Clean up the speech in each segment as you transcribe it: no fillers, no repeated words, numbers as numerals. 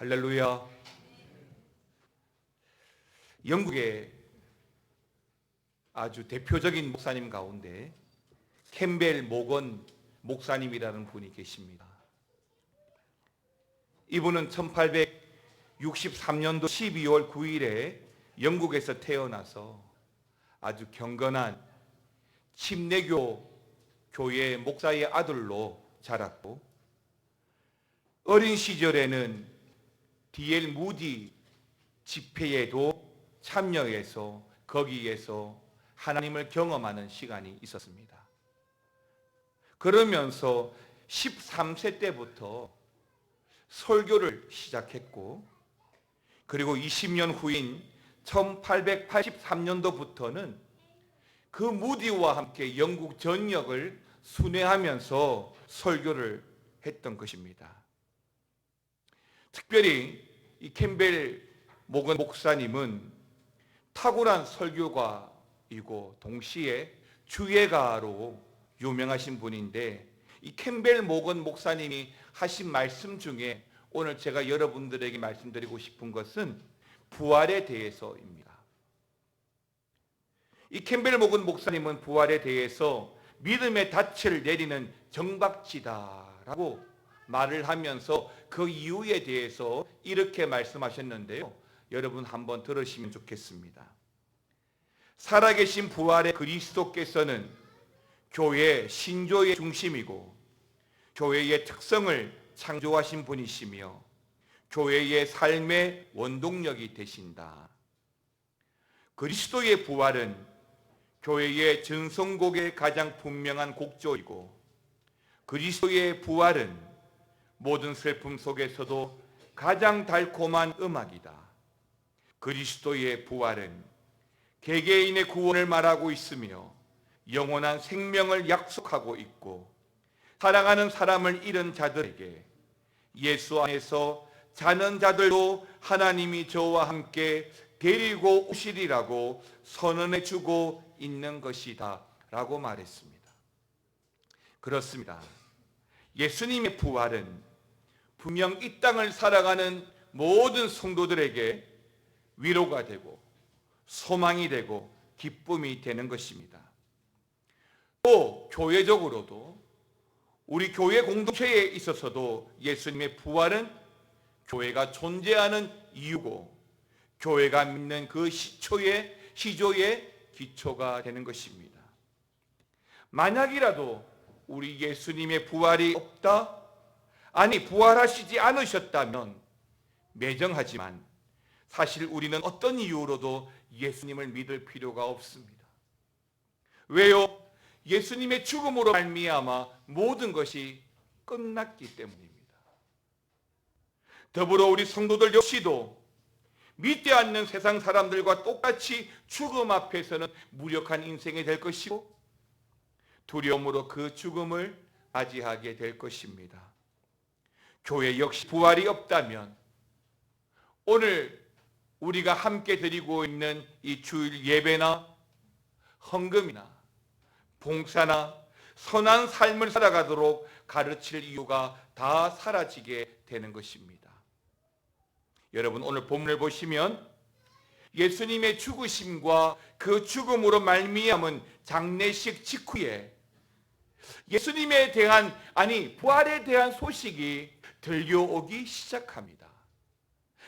할렐루야. 영국의 아주 대표적인 목사님 가운데 캠벨 모건 목사님이라는 분이 계십니다. 이분은 1863년도 12월 9일에 영국에서 태어나서 아주 경건한 침례교 교회 목사의 아들로 자랐고, 어린 시절에는 D.L. 무디 집회에도 참여해서 거기에서 하나님을 경험하는 시간이 있었습니다. 그러면서 13세 때부터 설교를 시작했고, 그리고 20년 후인 1883년도부터는 그 무디와 함께 영국 전역을 순회하면서 설교를 했던 것입니다. 특별히 이 캠벨 모건 목사님은 탁월한 설교가이고 동시에 주예가로 유명하신 분인데, 이 캠벨 모건 목사님이 하신 말씀 중에 오늘 제가 여러분들에게 말씀드리고 싶은 것은 부활에 대해서입니다. 이 캠벨 모건 목사님은 부활에 대해서 믿음의 닻을 내리는 정박지다라고 말을 하면서 그 이유에 대해서 이렇게 말씀하셨는데요. 여러분 한번 들으시면 좋겠습니다. 살아계신 부활의 그리스도께서는 교회 신조의 중심이고 교회의 특성을 창조하신 분이시며 교회의 삶의 원동력이 되신다. 그리스도의 부활은 교회의 전성곡의 가장 분명한 곡조이고, 그리스도의 부활은 모든 슬픔 속에서도 가장 달콤한 음악이다. 그리스도의 부활은 개개인의 구원을 말하고 있으며 영원한 생명을 약속하고 있고, 사랑하는 사람을 잃은 자들에게 예수 안에서 자는 자들도 하나님이 저와 함께 데리고 오시리라고 선언해 주고 있는 것이다 라고 말했습니다. 그렇습니다. 예수님의 부활은 분명 이 땅을 살아가는 모든 성도들에게 위로가 되고 소망이 되고 기쁨이 되는 것입니다. 또 교회적으로도 우리 교회 공동체에 있어서도 예수님의 부활은 교회가 존재하는 이유고 교회가 믿는 그 시조의 기초가 되는 것입니다. 만약이라도 우리 예수님의 부활이 없다, 아니 부활하시지 않으셨다면 매정하지만 사실 우리는 어떤 이유로도 예수님을 믿을 필요가 없습니다. 왜요? 예수님의 죽음으로 말미암아 모든 것이 끝났기 때문입니다. 더불어 우리 성도들 역시도 믿지 않는 세상 사람들과 똑같이 죽음 앞에서는 무력한 인생이 될 것이고 두려움으로 그 죽음을 맞이하게 될 것입니다. 교회 역시 부활이 없다면 오늘 우리가 함께 드리고 있는 이 주일 예배나 헌금이나 봉사나 선한 삶을 살아가도록 가르칠 이유가 다 사라지게 되는 것입니다. 여러분 오늘 본문을 보시면 예수님의 죽으심과 그 죽음으로 말미암은 장례식 직후에 예수님에 대한 부활에 대한 소식이 들려오기 시작합니다.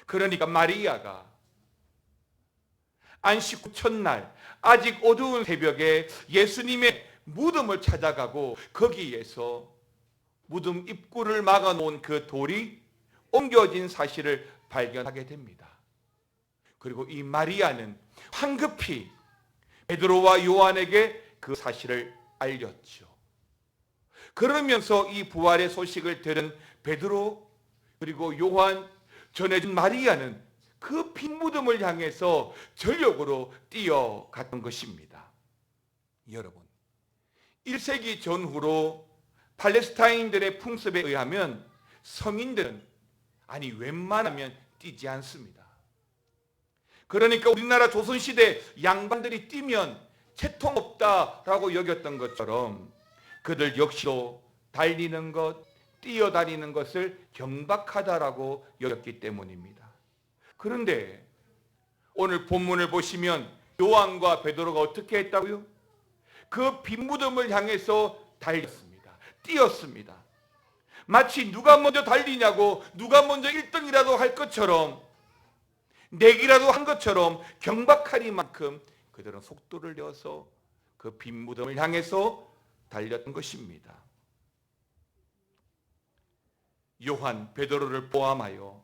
그러니까 마리아가 안식 후 첫날 아직 어두운 새벽에 예수님의 무덤을 찾아가고 거기에서 무덤 입구를 막아놓은 그 돌이 옮겨진 사실을 발견하게 됩니다. 그리고 이 마리아는 황급히 베드로와 요한에게 그 사실을 알렸죠. 그러면서 이 부활의 소식을 들은 베드로 그리고 요한, 전해준 마리아는 그 빈 무덤을 향해서 전력으로 뛰어갔던 것입니다. 여러분 1세기 전후로 팔레스타인들의 풍습에 의하면 성인들은 웬만하면 뛰지 않습니다. 그러니까 우리나라 조선시대 양반들이 뛰면 채통 없다라고 여겼던 것처럼 그들 역시도 달리는 것, 뛰어다니는 것을 경박하다라고 여겼기 때문입니다. 그런데 오늘 본문을 보시면 요한과 베드로가 어떻게 했다고요? 그 빈 무덤을 향해서 달렸습니다. 뛰었습니다. 마치 누가 먼저 달리냐고, 누가 먼저 1등이라도 할 것처럼, 내기라도 한 것처럼 경박하리만큼 그들은 속도를 내어서 그 빈 무덤을 향해서 달렸던 것입니다. 요한, 베드로를 포함하여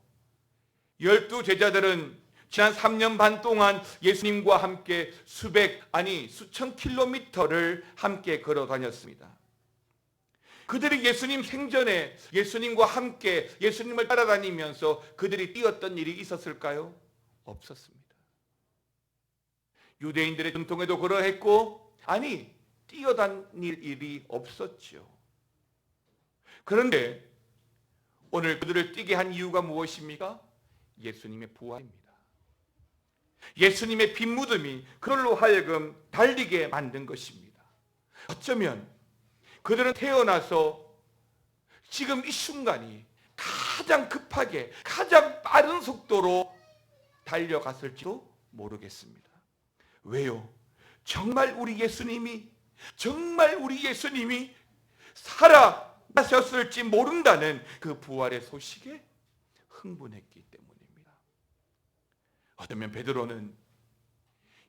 12 제자들은 지난 3년 반 동안 예수님과 함께 수천 킬로미터를 함께 걸어 다녔습니다. 그들이 예수님 생전에 예수님과 함께 예수님을 따라다니면서 그들이 뛰었던 일이 있었을까요? 없었습니다. 유대인들의 전통에도 그러했고, 뛰어다닐 일이 없었죠. 그런데 오늘 그들을 뛰게 한 이유가 무엇입니까? 예수님의 부활입니다. 예수님의 빈 무덤이 그들로 하여금 달리게 만든 것입니다. 어쩌면 그들은 태어나서 지금 이 순간이 가장 급하게, 가장 빠른 속도로 달려갔을지도 모르겠습니다. 왜요? 정말 우리 예수님이 살아나셨을지 모른다는 그 부활의 소식에 흥분했기 때문입니다. 어쩌면 베드로는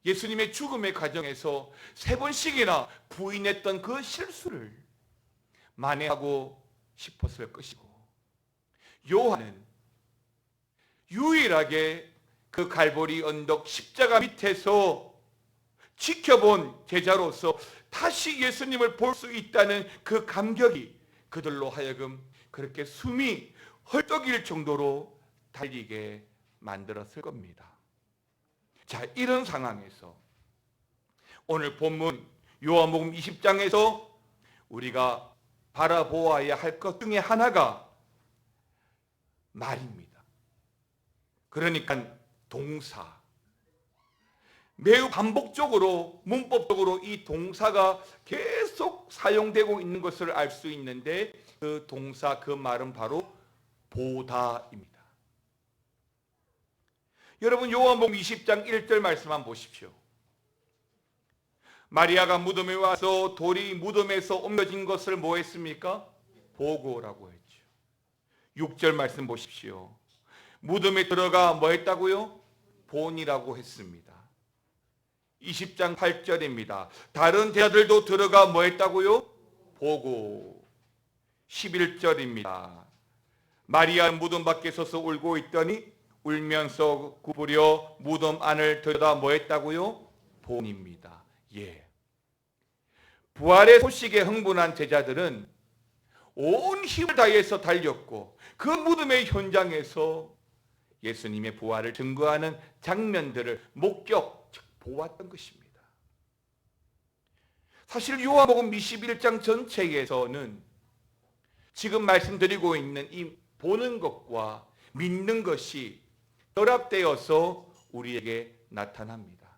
예수님의 죽음의 과정에서 3번씩이나 부인했던 그 실수를 만회하고 싶었을 것이고, 요한은 유일하게 그 갈보리 언덕 십자가 밑에서 지켜본 제자로서 다시 예수님을 볼 수 있다는 그 감격이 그들로 하여금 그렇게 숨이 헐떡일 정도로 달리게 만들었을 겁니다. 자, 이런 상황에서 오늘 본문 요한복음 20장에서 우리가 바라보아야 할 것 중에 하나가 말입니다. 그러니까 동사. 매우 반복적으로, 문법적으로 이 동사가 계속 사용되고 있는 것을 알 수 있는데, 그 동사, 그 말은 바로 보다입니다. 여러분, 요한복음 20장 1절 말씀 한번 보십시오. 마리아가 무덤에 와서 돌이 무덤에서 옮겨진 것을 뭐 했습니까? 보고라고 했죠. 6절 말씀 보십시오. 무덤에 들어가 뭐 했다고요? 본이라고 했습니다. 20장 8절입니다. 다른 제자들도 들어가 뭐 했다고요? 보고. 11절입니다. 마리아 무덤 밖에 서서 울고 있더니 울면서 구부려 무덤 안을 들여다 뭐 했다고요? 본입니다. 예. 부활의 소식에 흥분한 제자들은 온 힘을 다해서 달렸고, 그 무덤의 현장에서 예수님의 부활을 증거하는 장면들을 보았던 것입니다. 사실 요한복음 21장 전체에서는 지금 말씀드리고 있는 이 보는 것과 믿는 것이 결합되어서 우리에게 나타납니다.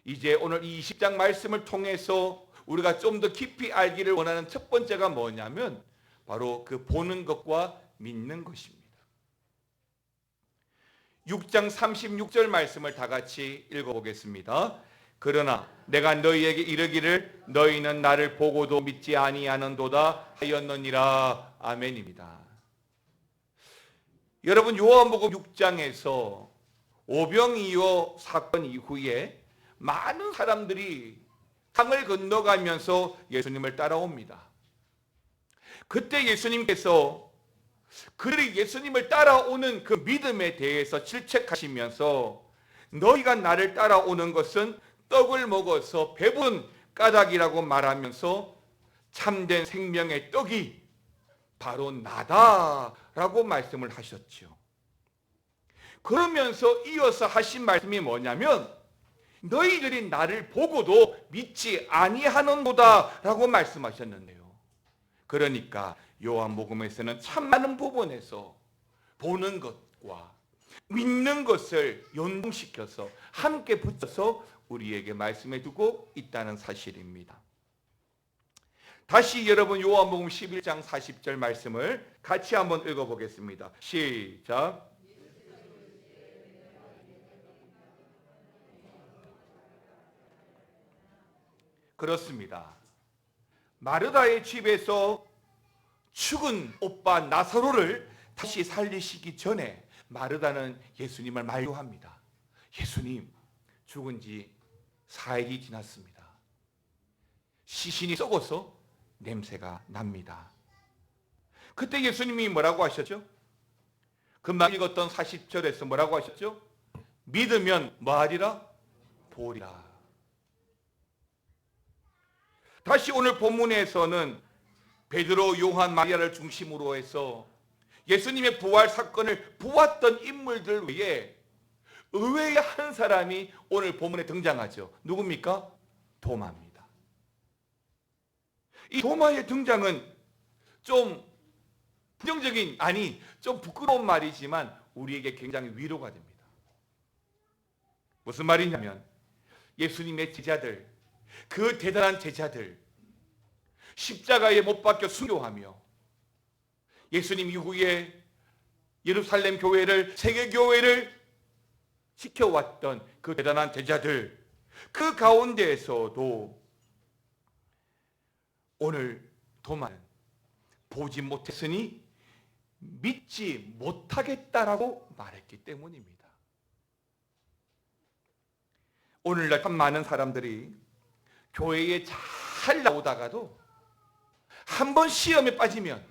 이제 오늘 이 20장 말씀을 통해서 우리가 좀 더 깊이 알기를 원하는 첫 번째가 뭐냐면 바로 그 보는 것과 믿는 것입니다. 6장 36절 말씀을 다 같이 읽어보겠습니다. 그러나 내가 너희에게 이르기를 너희는 나를 보고도 믿지 아니하는도다 하였느니라. 아멘입니다. 여러분, 요한복음 6장에서 오병이어 사건 이후에 많은 사람들이 강을 건너가면서 예수님을 따라옵니다. 그때 예수님께서 그들이 예수님을 따라오는 그 믿음에 대해서 질책하시면서 너희가 나를 따라오는 것은 떡을 먹어서 배부른 까닭이라고 말하면서 참된 생명의 떡이 바로 나다라고 말씀을 하셨죠. 그러면서 이어서 하신 말씀이 뭐냐면 너희들이 나를 보고도 믿지 아니하는도다 라고 말씀하셨는데요. 그러니까 요한복음에서는 참 많은 부분에서 보는 것과 믿는 것을 연동시켜서 함께 붙여서 우리에게 말씀해 두고 있다는 사실입니다. 다시 여러분 요한복음 11장 40절 말씀을 같이 한번 읽어보겠습니다. 시작. 그렇습니다. 마르다의 집에서 죽은 오빠 나사로를 다시 살리시기 전에 마르다는 예수님을 만류합니다. 예수님, 죽은 지 4일이 지났습니다. 시신이 썩어서 냄새가 납니다. 그때 예수님이 뭐라고 하셨죠? 금방 읽었던 40절에서 뭐라고 하셨죠? 믿으면 뭐하리라? 보리라. 다시 오늘 본문에서는 베드로, 요한, 마리아를 중심으로 해서 예수님의 부활 사건을 보았던 인물들 외에 의외의 한 사람이 오늘 본문에 등장하죠. 누굽니까? 도마입니다. 이 도마의 등장은 좀 부정적인, 아니 좀 부끄러운 말이지만 우리에게 굉장히 위로가 됩니다. 무슨 말이냐면 예수님의 제자들, 그 대단한 제자들, 십자가에 못 박혀 순교하며 예수님 이후에 예루살렘 교회를, 세계 교회를 지켜왔던 그 대단한 제자들, 그 가운데에서도 오늘 도마는 보지 못했으니 믿지 못하겠다라고 말했기 때문입니다. 오늘날 참 많은 사람들이 교회에 잘 나오다가도 한 번 시험에 빠지면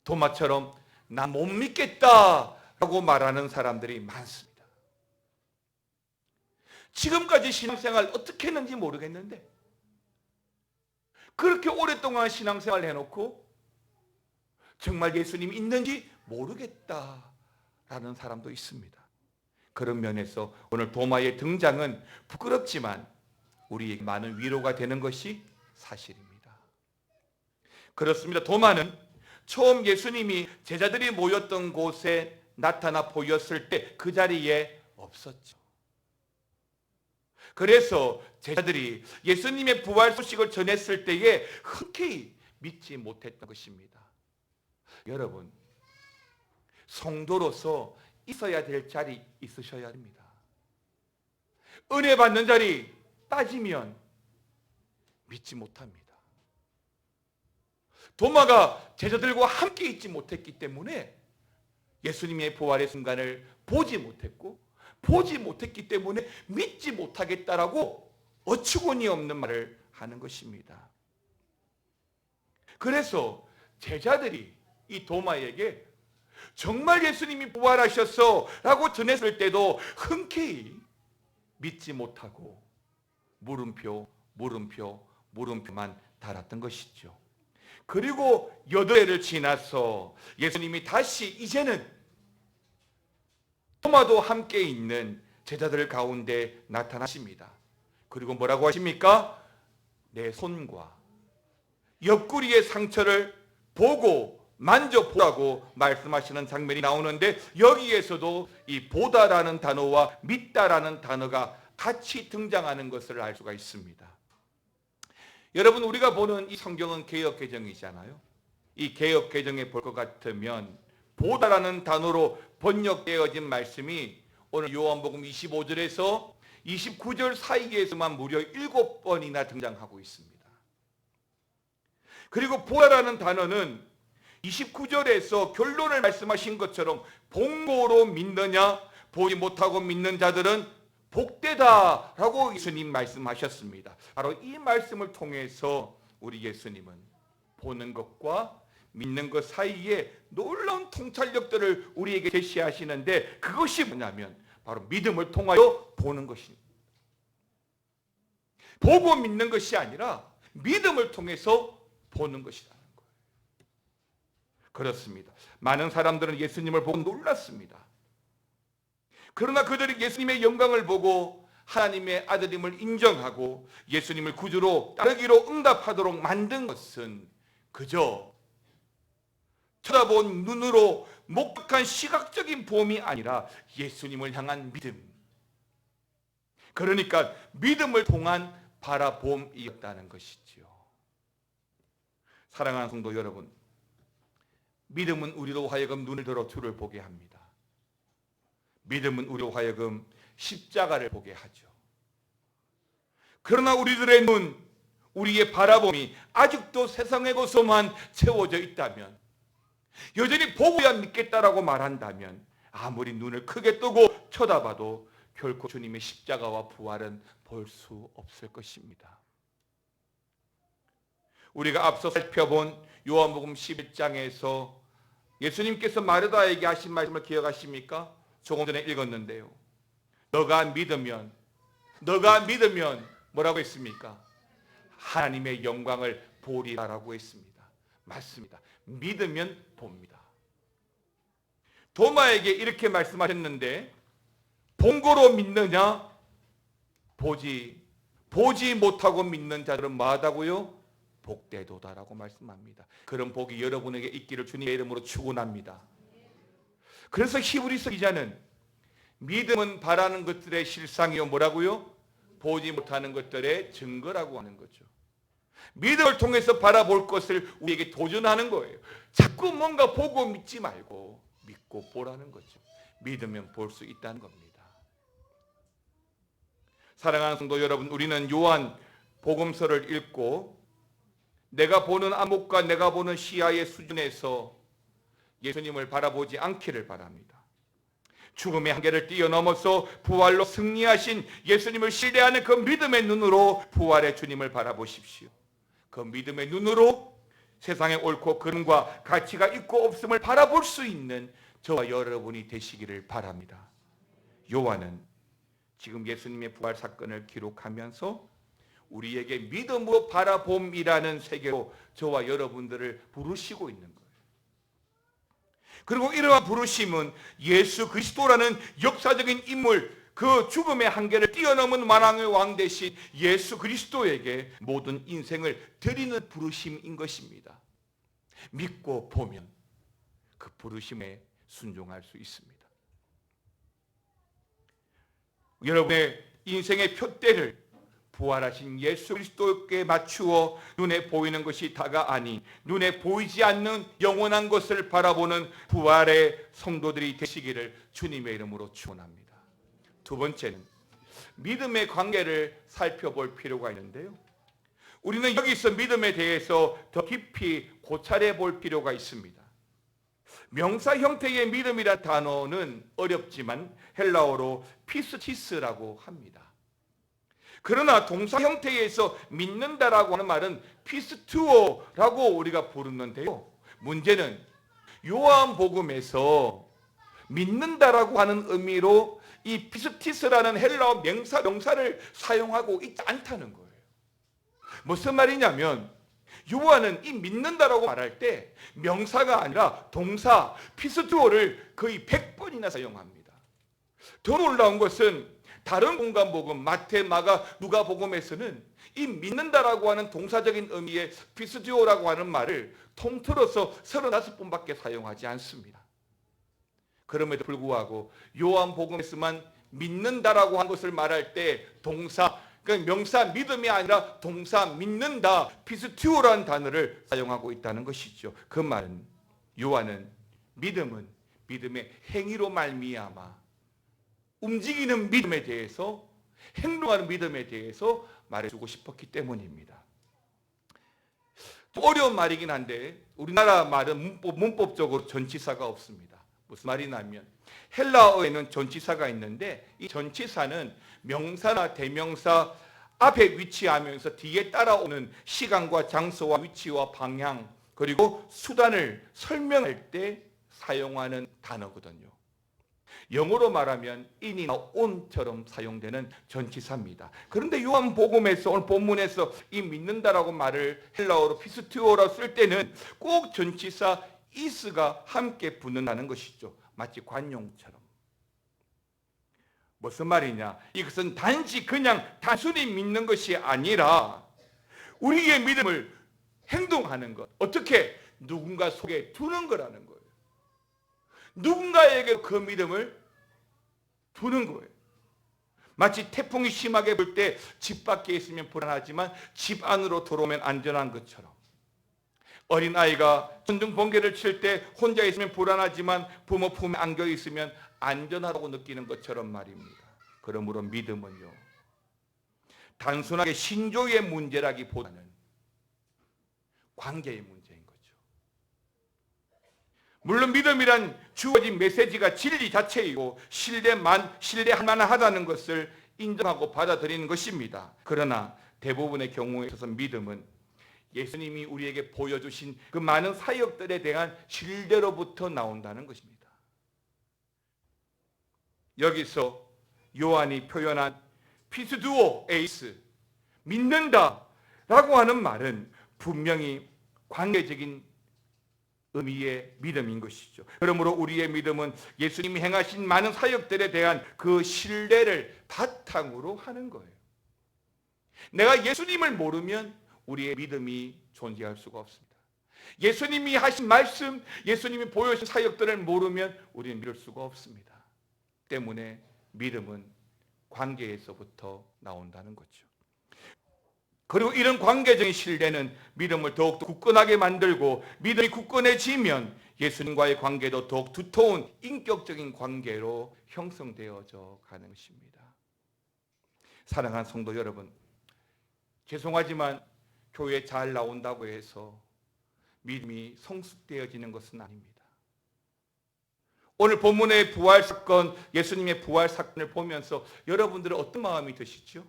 도마처럼 나 못 믿겠다라고 말하는 사람들이 많습니다. 지금까지 신앙생활 어떻게 했는지 모르겠는데 그렇게 오랫동안 신앙생활 해놓고 정말 예수님이 있는지 모르겠다라는 사람도 있습니다. 그런 면에서 오늘 도마의 등장은 부끄럽지만 우리에게 많은 위로가 되는 것이 사실입니다. 그렇습니다. 도마는 처음 예수님이 제자들이 모였던 곳에 나타나 보였을 때 그 자리에 없었죠. 그래서 제자들이 예수님의 부활 소식을 전했을 때에 흔쾌히 믿지 못했던 것입니다. 여러분, 성도로서 있어야 될 자리 있으셔야 합니다. 은혜 받는 자리 따지면 믿지 못합니다. 도마가 제자들과 함께 있지 못했기 때문에 예수님의 부활의 순간을 보지 못했고, 보지 못했기 때문에 믿지 못하겠다라고 어처구니 없는 말을 하는 것입니다. 그래서 제자들이 이 도마에게 정말 예수님이 부활하셨어 라고 전했을 때도 흔쾌히 믿지 못하고 물음표만 달았던 것이죠. 그리고 8회를 지나서 예수님이 다시 이제는 토마도 함께 있는 제자들 가운데 나타나십니다. 그리고 뭐라고 하십니까? 내 손과 옆구리의 상처를 보고 만져보라고 말씀하시는 장면이 나오는데, 여기에서도 이 보다라는 단어와 믿다라는 단어가 같이 등장하는 것을 알 수가 있습니다. 여러분, 우리가 보는 이 성경은 개역개정이잖아요. 이 개역개정에 볼 것 같으면 보다라는 단어로 번역되어진 말씀이 오늘 요한복음 25절에서 29절 사이에서만 무려 7번이나 등장하고 있습니다. 그리고 보다라는 단어는 29절에서 결론을 말씀하신 것처럼 본고로 믿느냐, 보지 못하고 믿는 자들은 복되다라고 예수님 말씀하셨습니다. 바로 이 말씀을 통해서 우리 예수님은 보는 것과 믿는 것 사이에 놀라운 통찰력들을 우리에게 제시하시는데, 그것이 뭐냐면 바로 믿음을 통하여 보는 것입니다. 보고 믿는 것이 아니라 믿음을 통해서 보는 것이라는 거예요. 그렇습니다. 많은 사람들은 예수님을 보고 놀랐습니다. 그러나 그들이 예수님의 영광을 보고 하나님의 아들임을 인정하고 예수님을 구주로 따르기로 응답하도록 만든 것은 그저 쳐다본 눈으로 목격한 시각적인 보험이 아니라 예수님을 향한 믿음, 그러니까 믿음을 통한 바라봄이었다는 것이죠. 사랑하는 성도 여러분, 믿음은 우리로 하여금 눈을 들어 주를 보게 합니다. 믿음은 우리로 하여금 십자가를 보게 하죠. 그러나 우리들의 눈, 우리의 바라봄이 아직도 세상의 것으로만 채워져 있다면, 여전히 보고야 믿겠다라고 말한다면, 아무리 눈을 크게 뜨고 쳐다봐도 결코 주님의 십자가와 부활은 볼 수 없을 것입니다. 우리가 앞서 살펴본 요한복음 11장에서 예수님께서 마르다에게 하신 말씀을 기억하십니까? 조금 전에 읽었는데요. 너가 믿으면 뭐라고 했습니까? 하나님의 영광을 보리라라고 했습니다. 맞습니다. 믿으면 봅니다. 도마에게 이렇게 말씀하셨는데, 본 거로 믿느냐? 보지 못하고 믿는 자들은 뭐하다고요? 복되도다라고 말씀합니다. 그런 복이 여러분에게 있기를 주님의 이름으로 축원합니다. 그래서 히브리서 기자는 믿음은 바라는 것들의 실상이요 뭐라고요? 보지 못하는 것들의 증거라고 하는 거죠. 믿음을 통해서 바라볼 것을 우리에게 도전하는 거예요. 자꾸 뭔가 보고 믿지 말고 믿고 보라는 거죠. 믿으면 볼 수 있다는 겁니다. 사랑하는 성도 여러분, 우리는 요한 복음서를 읽고 내가 보는 안목과 내가 보는 시야의 수준에서 예수님을 바라보지 않기를 바랍니다. 죽음의 한계를 뛰어넘어서 부활로 승리하신 예수님을 신뢰하는 그 믿음의 눈으로 부활의 주님을 바라보십시오. 그 믿음의 눈으로 세상의 옳고 그름과 가치가 있고 없음을 바라볼 수 있는 저와 여러분이 되시기를 바랍니다. 요한은 지금 예수님의 부활 사건을 기록하면서 우리에게 믿음으로 바라봄이라는 세계로 저와 여러분들을 부르시고 있는 거예요. 그리고 이러한 부르심은 예수 그리스도라는 역사적인 인물, 그 죽음의 한계를 뛰어넘은 만왕의 왕 대신 예수 그리스도에게 모든 인생을 드리는 부르심인 것입니다. 믿고 보면 그 부르심에 순종할 수 있습니다. 여러분의 인생의 표대를 부활하신 예수 그리스도께 맞추어 눈에 보이는 것이 다가 아닌 눈에 보이지 않는 영원한 것을 바라보는 부활의 성도들이 되시기를 주님의 이름으로 축원합니다. 두 번째는 믿음의 관계를 살펴볼 필요가 있는데요. 우리는 여기서 믿음에 대해서 더 깊이 고찰해 볼 필요가 있습니다. 명사 형태의 믿음이란 단어는 어렵지만 헬라어로 피스티스라고 합니다. 그러나 동사 형태에서 믿는다라고 하는 말은 피스투어라고 우리가 부르는데요. 문제는 요한복음에서 믿는다라고 하는 의미로 이 피스티스라는 헬라어 명사를 사용하고 있지 않다는 거예요. 무슨 말이냐면 요한은 이 믿는다라고 말할 때 명사가 아니라 동사 피스투어를 거의 100번이나 사용합니다. 더 놀라운 것은 다른 공간복음 마태, 마가, 누가복음에서는 이 믿는다라고 하는 동사적인 의미의 피스티오라고 하는 말을 통틀어서 35번밖에 사용하지 않습니다. 그럼에도 불구하고 요한복음에서만 믿는다라고 하는 것을 말할 때 동사, 그러니까 명사 믿음이 아니라 동사 믿는다, 피스티오라는 단어를 사용하고 있다는 것이죠. 그 말은 요한은 믿음의 행위로 말미암아 움직이는 믿음에 대해서, 행동하는 믿음에 대해서 말해주고 싶었기 때문입니다. 어려운 말이긴 한데 우리나라 말은 문법적으로 전치사가 없습니다. 무슨 말이냐면 헬라어에는 전치사가 있는데 이 전치사는 명사나 대명사 앞에 위치하면서 뒤에 따라오는 시간과 장소와 위치와 방향 그리고 수단을 설명할 때 사용하는 단어거든요. 영어로 말하면 in이나 on처럼 사용되는 전치사입니다. 그런데 요한복음에서 오늘 본문에서 이 믿는다라고 말을 헬라어로 피스티오라 쓸 때는 꼭 전치사 is가 함께 붙는다는 것이죠. 마치 관용처럼. 무슨 말이냐? 이것은 단지 그냥 단순히 믿는 것이 아니라 우리의 믿음을 행동하는 것. 어떻게? 누군가 속에 두는 거라는 거예요. 누군가에게 그 믿음을 두는 거예요. 마치 태풍이 심하게 불 때 집 밖에 있으면 불안하지만 집 안으로 들어오면 안전한 것처럼 어린아이가 천둥 번개를 칠 때 혼자 있으면 불안하지만 부모 품에 안겨 있으면 안전하다고 느끼는 것처럼 말입니다. 그러므로 믿음은요, 단순하게 신조의 문제라기보다는 관계의 문제인 거죠. 물론 믿음이란 주어진 메시지가 진리 자체이고 신뢰할 만하다는 것을 인정하고 받아들이는 것입니다. 그러나 대부분의 경우에 있어서 믿음은 예수님이 우리에게 보여주신 그 많은 사역들에 대한 신뢰로부터 나온다는 것입니다. 여기서 요한이 표현한 피스두오 에이스, 믿는다 라고 하는 말은 분명히 관계적인 의미의 믿음인 것이죠. 그러므로 우리의 믿음은 예수님이 행하신 많은 사역들에 대한 그 신뢰를 바탕으로 하는 거예요. 내가 예수님을 모르면 우리의 믿음이 존재할 수가 없습니다. 예수님이 하신 말씀, 예수님이 보여주신 사역들을 모르면 우리는 믿을 수가 없습니다. 때문에 믿음은 관계에서부터 나온다는 거죠. 그리고 이런 관계적인 신뢰는 믿음을 더욱 굳건하게 만들고, 믿음이 굳건해지면 예수님과의 관계도 더욱 두터운 인격적인 관계로 형성되어져 가는 것입니다. 사랑하는 성도 여러분, 죄송하지만 교회에 잘 나온다고 해서 믿음이 성숙되어지는 것은 아닙니다. 오늘 본문의 부활 사건, 예수님의 부활 사건을 보면서 여러분들은 어떤 마음이 드시죠?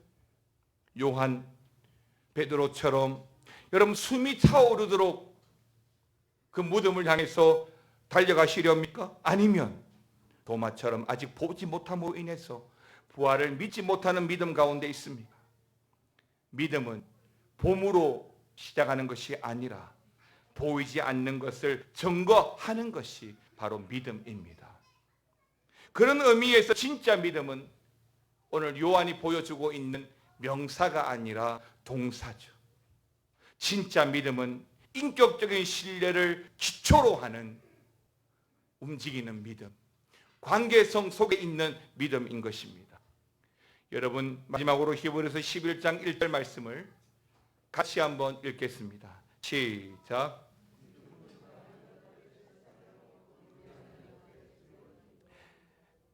요한, 베드로처럼 여러분 숨이 차오르도록 그 무덤을 향해서 달려가시렵니까? 아니면 도마처럼 아직 보지 못함으로 인해서 부활을 믿지 못하는 믿음 가운데 있습니까? 믿음은 봄으로 시작하는 것이 아니라 보이지 않는 것을 증거하는 것이 바로 믿음입니다. 그런 의미에서 진짜 믿음은 오늘 요한이 보여주고 있는 명사가 아니라 동사죠. 진짜 믿음은 인격적인 신뢰를 기초로 하는 움직이는 믿음, 관계성 속에 있는 믿음인 것입니다. 여러분, 마지막으로 히브리서 11장 1절 말씀을 같이 한번 읽겠습니다. 시작.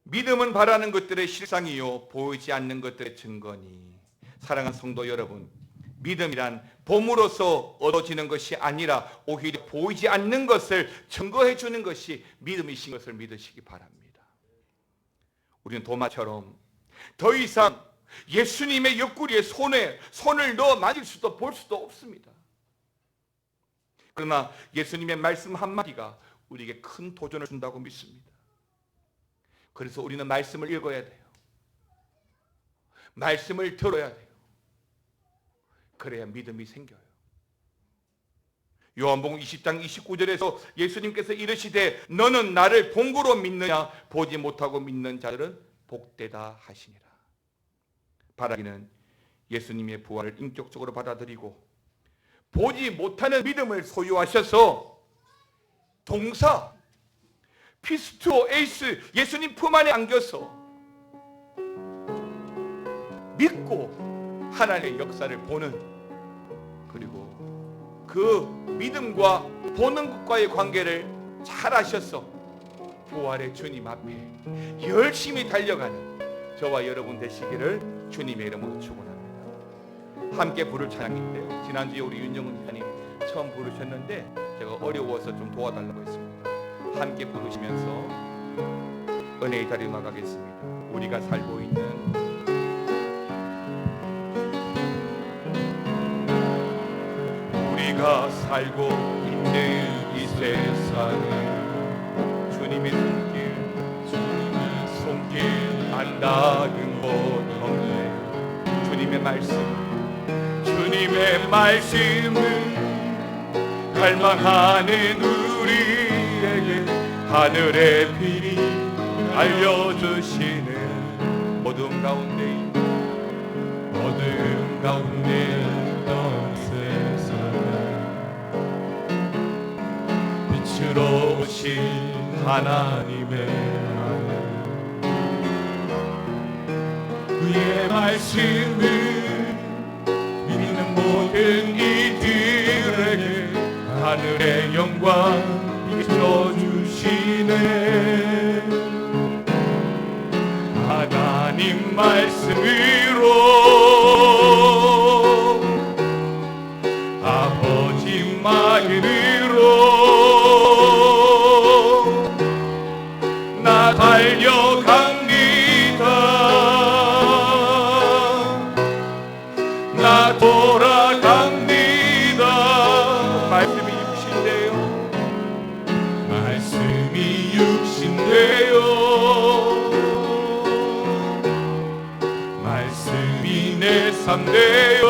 믿음은 바라는 것들의 실상이요 보이지 않는 것들의 증거니. 사랑하는 성도 여러분, 믿음이란 봄으로써 얻어지는 것이 아니라 오히려 보이지 않는 것을 증거해 주는 것이 믿음이신 것을 믿으시기 바랍니다. 우리는 도마처럼 더 이상 예수님의 옆구리에 손을 넣어 만질 수도 볼 수도 없습니다. 그러나 예수님의 말씀 한마디가 우리에게 큰 도전을 준다고 믿습니다. 그래서 우리는 말씀을 읽어야 돼요. 말씀을 들어야 돼요. 그래야 믿음이 생겨요. 요한복음 20장 29절에서 예수님께서 이르시되 너는 나를 본고로 믿느냐 보지 못하고 믿는 자들은 복되다 하시니라. 바라기는 예수님의 부활을 인격적으로 받아들이고 보지 못하는 믿음을 소유하셔서 동사 피스투오 에이스, 예수님 품 안에 안겨서 믿고 하나님의 역사를 보는, 그리고 그 믿음과 보는 것과의 관계를 잘 하셔서 부활의 주님 앞에 열심히 달려가는 저와 여러분 되시기를 주님의 이름으로 축원합니다. 함께 부를 찬양인데요, 지난주에 우리 윤영은 기자님 처음 부르셨는데 제가 어려워서 좀 도와달라고 했습니다. 함께 부르시면서 은혜의 자리로 나가겠습니다. 우리가 살고 있는 우리가 살고 있는 이 세상은 주님의 손길 안다는 것 없네. 주님의 말씀은 갈망하는 우리에게 하늘의 빛이 알려주시는 어둠 가운데 있던 세상 빛으로 오신 하나님의 아들 그의 말씀은 믿는 모든 이들에게 하늘의 영광 비춰주시네. 하나님 말씀으로 아버지 말으로 나 달려갑니다. 나 돌아갑니다. 말씀이 육신되요. 말씀이 육신되요. 말씀이 내 삶되요.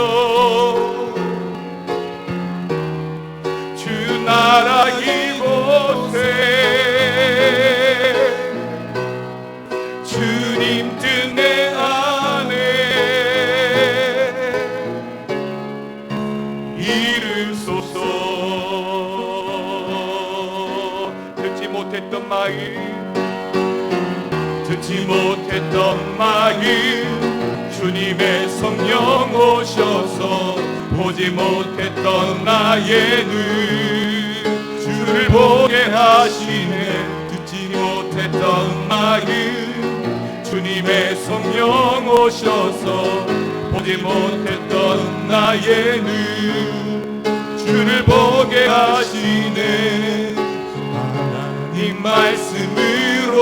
주 나라 이곳에 주님 뜻 내 안에 이루소서. 듣지 못했던 마음 주님의 성령 오셔서 보지 못했던 나의 눈 주를 보게 하시네. 듣지 못했던 마음 주님의 성령 오셔서 보지 못했던 나의 눈 주를 보게 하시네. 하나님 말씀으로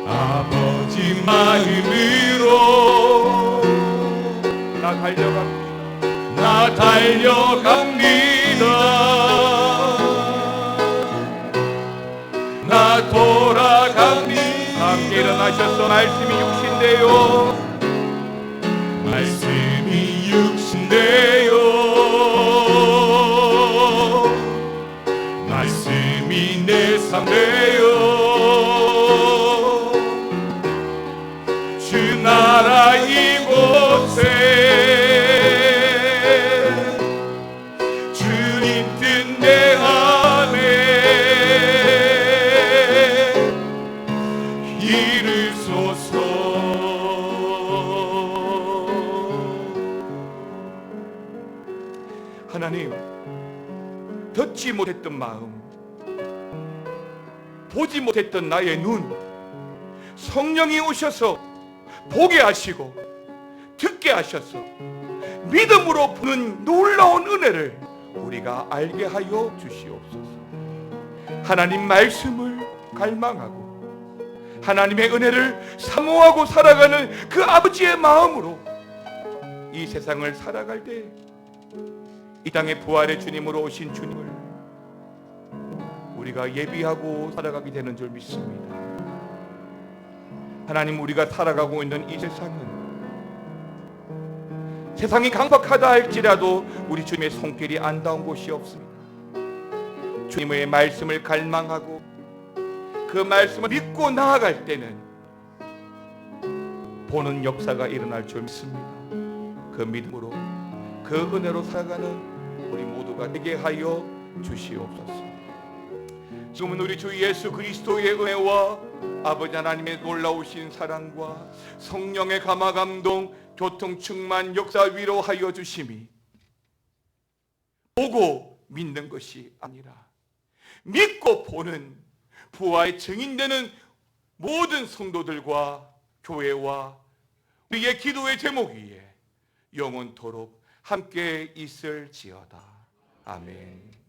아버지 마음으로 나 달려갑니다. 나 돌아갑니다. 함께 일어나셔서 말씀이 육신되요. 말씀이 육신되요. 말씀이 내 삶되요. 주 나라 이곳에 주님 뜻 내 안에 이루소서. 하나님, 듣지 못했던 마음, 보지 못했던 나의 눈, 성령이 오셔서 보게 하시고 듣게 하셔서 믿음으로 보는 놀라운 은혜를 우리가 알게 하여 주시옵소서. 하나님 말씀을 갈망하고 하나님의 은혜를 사모하고 살아가는 그 아버지의 마음으로 이 세상을 살아갈 때 이 땅에 부활의 주님으로 오신 주님을 우리가 예비하고 살아가게 되는 줄 믿습니다. 하나님, 우리가 살아가고 있는 이 세상이 강박하다 할지라도 우리 주님의 손길이 안 닿은 곳이 없습니다. 주님의 말씀을 갈망하고 그 말씀을 믿고 나아갈 때는 보는 역사가 일어날 줄 믿습니다. 그 믿음으로 그 은혜로 살아가는 우리 모두가 되게 하여 주시옵소서. 지금은 우리 주 예수 그리스도의 은혜와 아버지 하나님의 놀라우신 사랑과 성령의 감화 감동 교통 충만 역사 위로하여 주심이 보고 믿는 것이 아니라 믿고 보는 부활의 증인되는 모든 성도들과 교회와 우리의 기도의 제목 위에 영원토록 함께 있을지어다. 아멘.